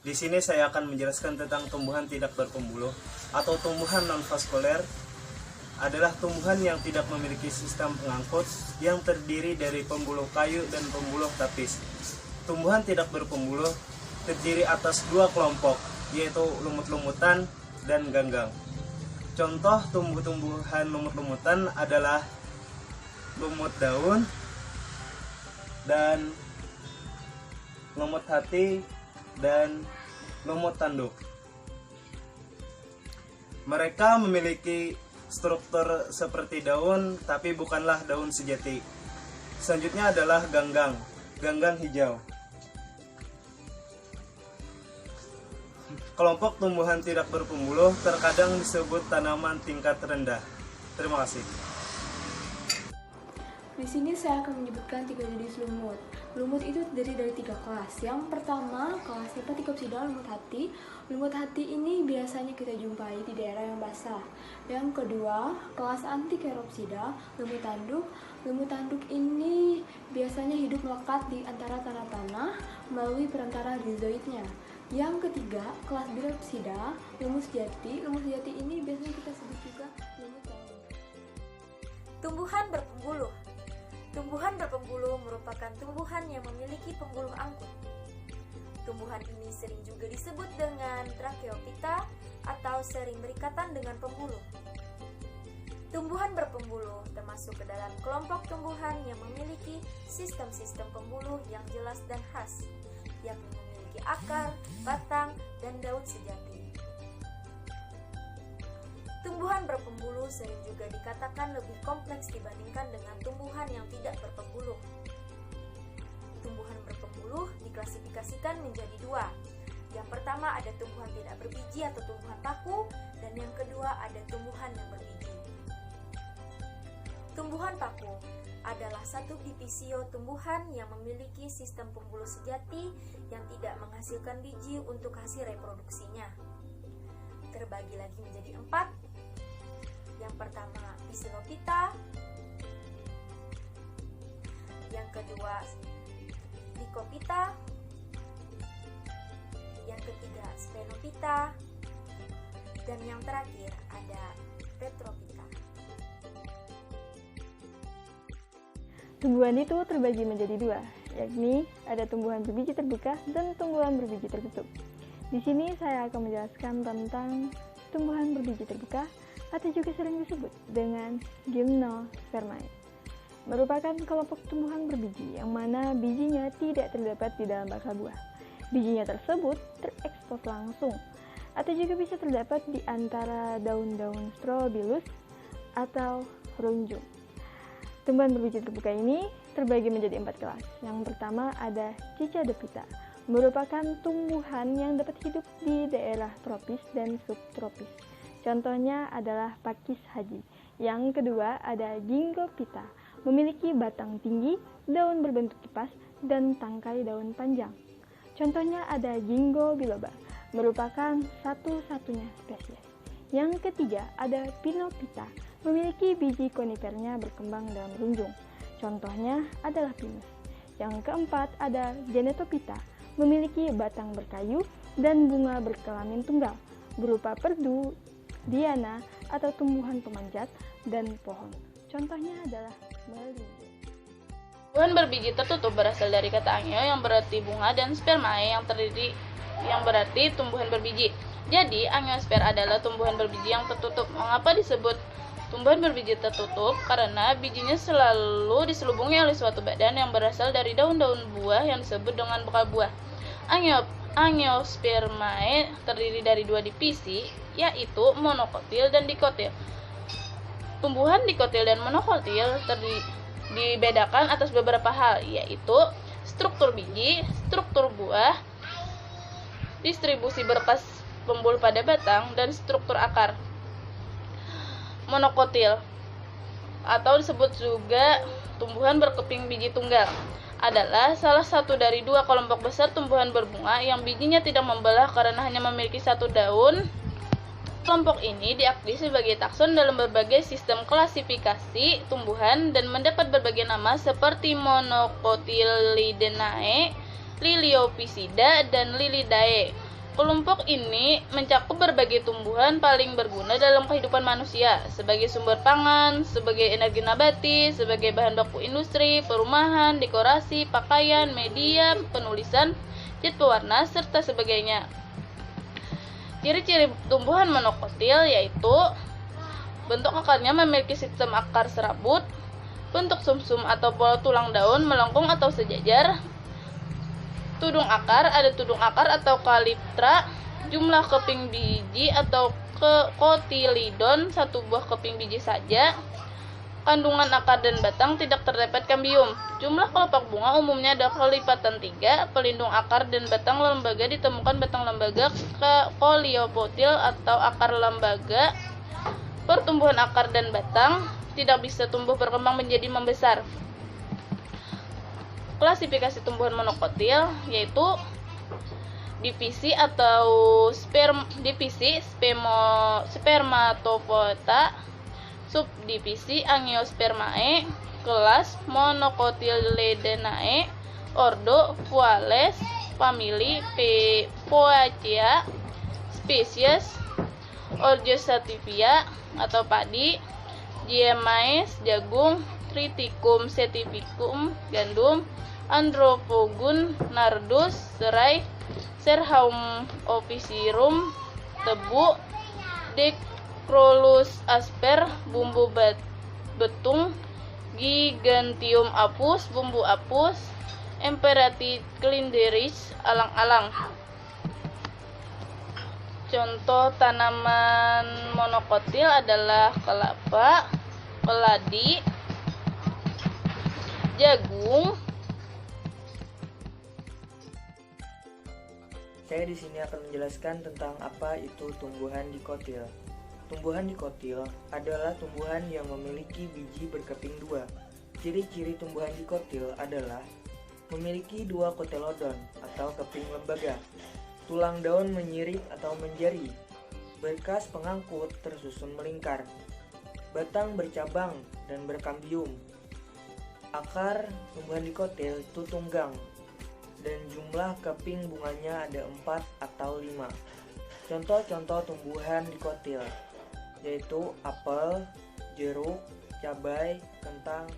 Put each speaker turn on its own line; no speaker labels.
Di sini saya akan menjelaskan tentang tumbuhan tidak berpembuluh atau tumbuhan non-vaskuler. Adalah tumbuhan yang tidak memiliki sistem pengangkut yang terdiri dari pembuluh kayu dan pembuluh tapis. Tumbuhan tidak berpembuluh terdiri atas dua kelompok, yaitu lumut-lumutan dan ganggang. Contoh tumbuh-tumbuhan lumut-lumutan adalah lumut daun dan lumut hati dan lumut tanduk. Mereka memiliki struktur seperti daun, tapi bukanlah daun sejati. Selanjutnya adalah ganggang, ganggang hijau. Kelompok tumbuhan tidak berpembuluh terkadang disebut tanaman tingkat rendah. Terima kasih.
Di sini saya akan menyebutkan 3 jenis lumut. Lumut itu terdiri dari 3 kelas. Yang pertama, kelas Hepaticopsida lumut hati. Lumut hati ini biasanya kita jumpai di daerah yang basah. Yang kedua, kelas Anticheropsida lumut tanduk. Lumut tanduk ini biasanya hidup melekat di antara tanah-tanah melalui perantara rhizoidnya. Yang ketiga, kelas Biropsida lumut sejati. Lumut sejati ini biasanya kita sebut juga lumut daun.
Tumbuhan berpembuluh. Tumbuhan berpembuluh merupakan tumbuhan yang memiliki pembuluh angkut. Tumbuhan ini sering juga disebut dengan Tracheophyta atau sering berikatan dengan pembuluh. Tumbuhan berpembuluh termasuk ke dalam kelompok tumbuhan yang memiliki sistem-sistem pembuluh yang jelas dan khas, yakni memiliki akar, batang, dan daun sejati. Tumbuhan berpembuluh sering juga dikatakan lebih kompleks dibandingkan dengan tumbuhan yang tidak berpembuluh. Tumbuhan berpembuluh diklasifikasikan menjadi 2. Yang pertama ada tumbuhan tidak berbiji atau tumbuhan paku, dan yang kedua ada tumbuhan yang berbiji. Tumbuhan paku adalah satu divisio tumbuhan yang memiliki sistem pembuluh sejati yang tidak menghasilkan biji untuk hasil reproduksinya. Terbagi lagi menjadi 4. Yang pertama Psilophyta, yang kedua Lycophyta, yang ketiga Sphenophyta, dan yang terakhir ada Retrophyta.
Tumbuhan itu terbagi menjadi 2, yakni ada tumbuhan berbiji terbuka dan tumbuhan berbiji tertutup. Di sini saya akan menjelaskan tentang tumbuhan berbiji terbuka atau juga sering disebut dengan Gymnospermae. Merupakan kelompok tumbuhan berbiji yang mana bijinya tidak terdapat di dalam bakal buah. Bijinya tersebut terekspos langsung atau juga bisa terdapat di antara daun-daun Strobilus atau Runjum. Tumbuhan berbiji terbuka ini terbagi menjadi 4 kelas. Yang pertama ada Cicadophyta, merupakan tumbuhan yang dapat hidup di daerah tropis dan subtropis. Contohnya adalah Pakis haji. Yang kedua ada Gingophyta, memiliki batang tinggi, daun berbentuk kipas, dan tangkai daun panjang. Contohnya ada Ginkgo biloba, merupakan satu-satunya spesies. Yang ketiga ada Pinophyta, memiliki biji konifernya berkembang dalam runjung. Contohnya adalah Pinus. Yang keempat ada Genetophyta, memiliki batang berkayu dan bunga berkelamin tunggal, berupa perdu, diana, atau tumbuhan pemanjat, dan pohon. Contohnya adalah melinjo.
Tumbuhan berbiji tertutup berasal dari kata angio yang berarti bunga dan spermae yang berarti tumbuhan berbiji. Jadi, angiosper adalah tumbuhan berbiji yang tertutup. Mengapa disebut tumbuhan berbiji tertutup? Karena bijinya selalu diselubungi oleh suatu badan yang berasal dari daun-daun buah yang disebut dengan bekal buah. Angiospermae terdiri dari 2 divisi, yaitu monokotil dan dikotil. Tumbuhan dikotil dan monokotil dibedakan atas beberapa hal, yaitu struktur biji, struktur buah, distribusi berkas pembuluh pada batang, dan struktur akar. Monokotil atau disebut juga tumbuhan berkeping biji tunggal adalah salah satu dari 2 kelompok besar tumbuhan berbunga yang bijinya tidak membelah karena hanya memiliki 1 daun. Kelompok ini diakui sebagai takson dalam berbagai sistem klasifikasi tumbuhan dan mendapat berbagai nama seperti Monocotyledinae, Liliophysidae, dan Lilidae. Kelompok ini mencakup berbagai tumbuhan paling berguna dalam kehidupan manusia, sebagai sumber pangan, sebagai energi nabati, sebagai bahan baku industri, perumahan, dekorasi, pakaian, media, penulisan, cat pewarna, serta sebagainya. Ciri-ciri tumbuhan monokotil yaitu bentuk akarnya memiliki sistem akar serabut, bentuk sumsum atau pola tulang daun melengkung atau sejajar. Tudung akar, ada tudung akar atau kaliptra, jumlah keping biji atau kotilidon, satu buah keping biji saja. Kandungan akar dan batang tidak terdapat kambium. Jumlah kelopak bunga umumnya ada kelipatan 3, pelindung akar dan batang lembaga ditemukan batang lembaga koliopotil atau akar lembaga. Pertumbuhan akar dan batang tidak bisa tumbuh berkembang menjadi membesar. Klasifikasi tumbuhan monokotil yaitu divisi atau spermatofota, subdivisi Angiospermae, kelas Monocotyledonae, ordo Phoales, famili Poaceae, spesies Orgesativia atau padi, Diemais jagung, Triticum sativicum gandum, Andropogon nardus serai, Serhaum officium tebu, Decrolus asper bumbu betung, Gigantium apus bumbu apus, Emperatis clinderis alang-alang. Contoh tanaman monokotil adalah kelapa, keladi, jagung.
Saya di sini akan menjelaskan tentang apa itu tumbuhan dikotil. Tumbuhan dikotil adalah tumbuhan yang memiliki biji berkeping 2. Ciri-ciri tumbuhan dikotil adalah memiliki 2 kotilodon atau keping lembaga, tulang daun menyirip atau menjari, berkas pengangkut tersusun melingkar, batang bercabang dan berkambium. Akar tumbuhan dikotil itu tunggang, dan jumlah keping bunganya ada 4 atau 5. Contoh-contoh tumbuhan dikotil yaitu apel, jeruk, cabai, kentang,